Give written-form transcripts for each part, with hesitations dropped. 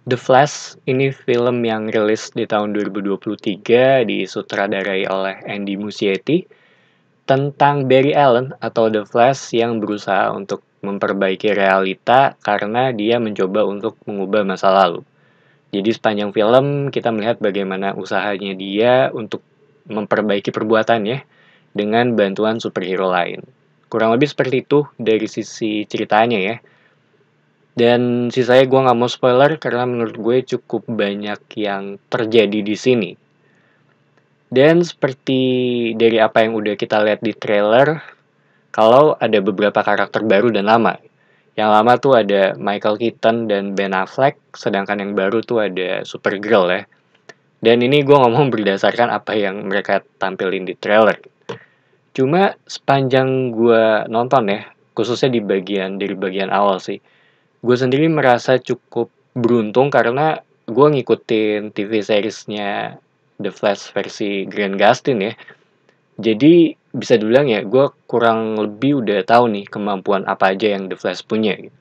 The Flash ini film yang rilis di tahun 2023 disutradarai oleh Andy Muschietti tentang Barry Allen atau The Flash yang berusaha untuk memperbaiki realita karena dia mencoba untuk mengubah masa lalu. Jadi sepanjang film kita melihat bagaimana usahanya dia untuk memperbaiki perbuatannya dengan bantuan superhero lain. Kurang lebih seperti itu dari sisi ceritanya ya. Dan sisanya gue nggak mau spoiler karena menurut gue cukup banyak yang terjadi di sini. Dan seperti dari apa yang udah kita lihat di trailer, kalau ada beberapa karakter baru dan lama. Yang lama tuh ada Michael Keaton dan Ben Affleck, sedangkan yang baru tuh ada Supergirl ya. Dan ini gue ngomong berdasarkan apa yang mereka tampilin di trailer. Cuma sepanjang gue nonton ya, khususnya dari bagian awal sih, gue sendiri merasa cukup beruntung karena gue ngikutin TV seriesnya The Flash versi Grant Gustin ya. Jadi bisa dibilang ya gue kurang lebih udah tahu nih kemampuan apa aja yang The Flash punya gitu.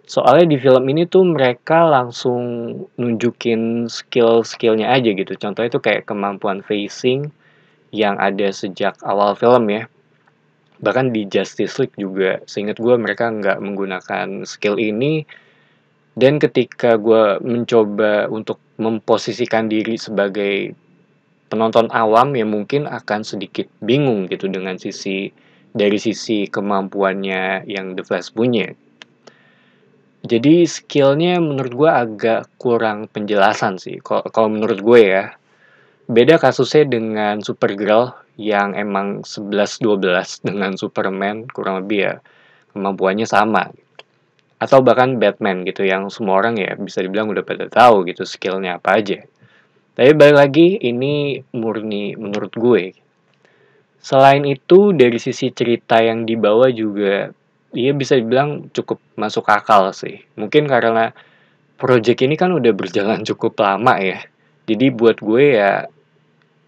Soalnya di film ini tuh mereka langsung nunjukin skill-skillnya aja gitu. Contohnya tuh kayak kemampuan facing yang ada sejak awal film ya. Bahkan di Justice League juga, seingat gue mereka nggak menggunakan skill ini. Dan ketika gue mencoba untuk memposisikan diri sebagai penonton awam ya mungkin akan sedikit bingung gitu dengan dari sisi kemampuannya yang The Flash punya. Jadi skillnya menurut gue agak kurang penjelasan sih. Kalau menurut gue ya. Beda kasusnya dengan Supergirl yang emang 11-12 dengan Superman kurang lebih ya kemampuannya sama. Atau bahkan Batman gitu yang semua orang ya bisa dibilang udah pada tahu gitu skillnya apa aja. Tapi balik lagi ini murni menurut gue. Selain itu dari sisi cerita yang dibawa juga dia bisa dibilang cukup masuk akal sih. Mungkin karena project ini kan udah berjalan cukup lama ya. Jadi buat gue ya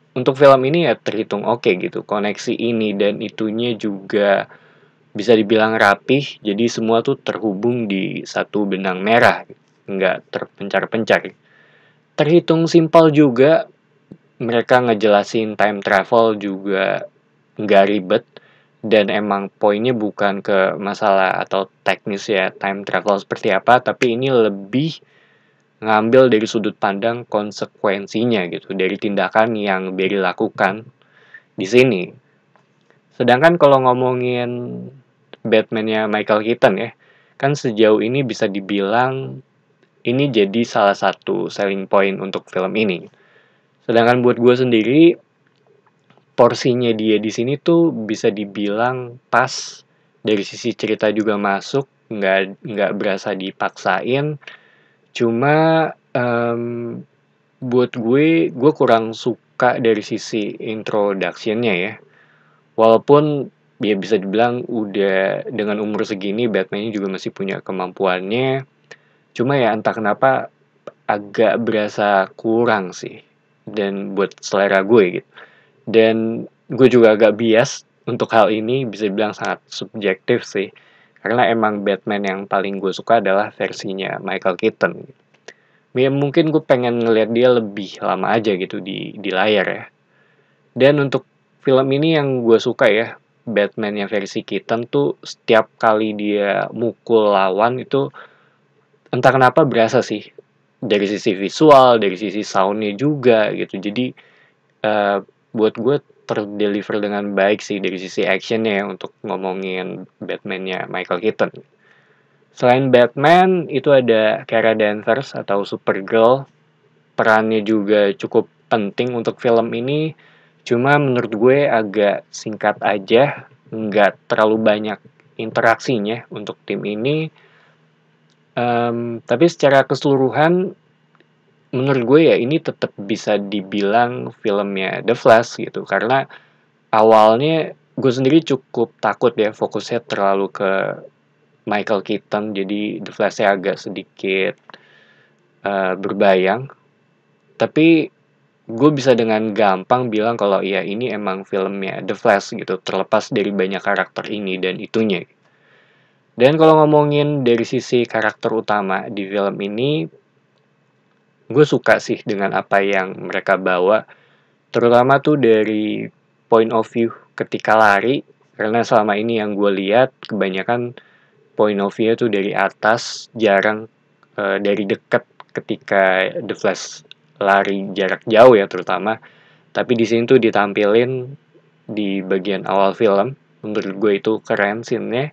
untuk film ini ya terhitung oke gitu. Koneksi ini dan itunya juga bisa dibilang rapih. Jadi semua tuh terhubung di satu benang merah. Nggak terpencar-pencar. Terhitung simpel juga. Mereka ngejelasin time travel juga nggak ribet. Dan emang poinnya bukan ke masalah atau teknis ya time travel seperti apa. Tapi ini lebih ngambil dari sudut pandang konsekuensinya gitu. Dari tindakan yang Barry lakukan di sini. Sedangkan kalau ngomongin Batman-nya Michael Keaton ya, kan sejauh ini bisa dibilang ini jadi salah satu selling point untuk film ini. Sedangkan buat gue sendiri, porsinya dia di sini tuh bisa dibilang pas dari sisi cerita juga masuk, nggak berasa dipaksain. Cuma buat gue kurang suka dari sisi introduction-nya ya. Walaupun ya bisa dibilang udah dengan umur segini Batman-nya juga masih punya kemampuannya. Cuma ya entah kenapa agak berasa kurang sih. Dan buat selera gue gitu. Dan gue juga agak bias untuk hal ini bisa dibilang sangat subjektif sih. Karena emang Batman yang paling gue suka adalah versinya Michael Keaton. Ya mungkin gue pengen ngeliat dia lebih lama aja gitu di layar ya. Dan untuk film ini yang gue suka ya, Batman yang versi Keaton tuh setiap kali dia mukul lawan itu entah kenapa berasa sih dari sisi visual, dari sisi soundnya juga gitu. Jadi buat gue terdeliver dengan baik sih dari sisi actionnya ya untuk ngomongin Batman-nya Michael Keaton. Selain Batman, itu ada Kara Danvers atau Supergirl. Perannya juga cukup penting untuk film ini. Cuma menurut gue agak singkat aja, nggak terlalu banyak interaksinya untuk tim ini. Tapi secara keseluruhan, menurut gue ya ini tetap bisa dibilang filmnya The Flash gitu. Karena awalnya gue sendiri cukup takut ya fokusnya terlalu ke Michael Keaton. Jadi The Flash-nya agak sedikit berbayang. Tapi gue bisa dengan gampang bilang kalau ya ini emang filmnya The Flash gitu, terlepas dari banyak karakter ini dan itunya. Dan kalau ngomongin dari sisi karakter utama di film ini, gue suka sih dengan apa yang mereka bawa, terutama tuh dari point of view ketika lari, karena selama ini yang gue lihat kebanyakan point of view tuh dari atas, jarang dari dekat ketika The Flash lari jarak jauh ya terutama. Tapi di sini tuh ditampilin di bagian awal film, menurut gue itu keren scene-nya.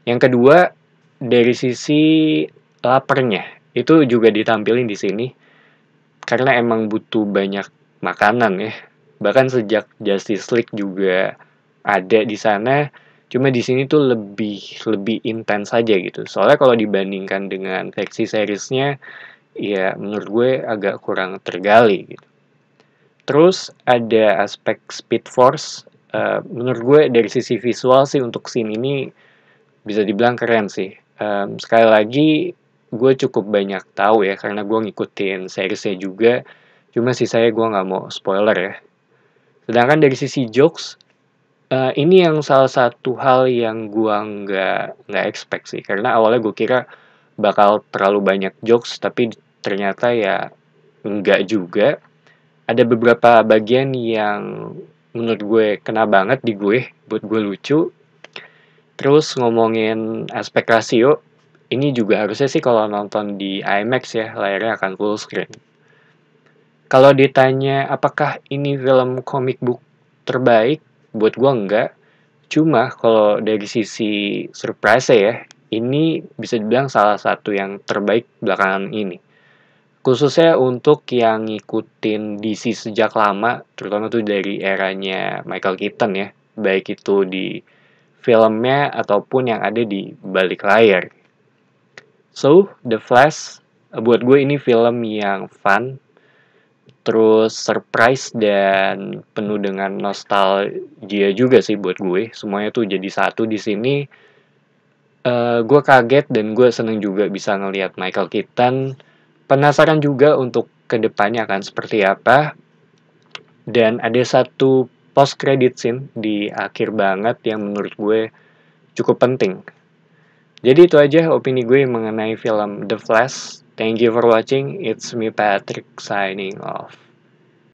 Yang kedua, dari sisi laparnya, itu juga ditampilin di sini, karena emang butuh banyak makanan ya. Bahkan sejak Justice League juga ada di sana, cuma di sini tuh lebih lebih intens aja gitu. Soalnya kalau dibandingkan dengan versi seriesnya, ya menurut gue agak kurang tergali gitu. Terus ada aspek Speed Force. Menurut gue dari sisi visual sih untuk scene ini bisa dibilang keren sih. Sekali lagi gue cukup banyak tahu ya karena gue ngikutin seriesnya juga. Cuma sih saya gue nggak mau spoiler ya. Sedangkan dari sisi jokes, ini yang salah satu hal yang gue nggak expect sih. Karena awalnya gue kira bakal terlalu banyak jokes, tapi ternyata ya enggak juga. Ada beberapa bagian yang menurut gue kena banget di gue, buat gue lucu. Terus ngomongin aspek rasio, ini juga harusnya sih kalau nonton di IMAX ya, layarnya akan full screen. Kalau ditanya apakah ini film comic book terbaik, buat gue enggak. Cuma kalau dari sisi surprise ya, ini bisa dibilang salah satu yang terbaik belakangan ini. Khususnya untuk yang ngikutin DC sejak lama, terutama tuh dari eranya Michael Keaton ya, baik itu di filmnya ataupun yang ada di balik layar. So, The Flash, buat gue ini film yang fun, terus surprise dan penuh dengan nostalgia juga sih buat gue. Semuanya tuh jadi satu di sini. Gue kaget dan gue seneng juga bisa ngelihat Michael Keaton. Penasaran juga untuk kedepannya akan seperti apa. Dan ada satu post credit scene di akhir banget yang menurut gue cukup penting. Jadi itu aja opini gue mengenai film The Flash. Thank you for watching. It's me Patrick signing off.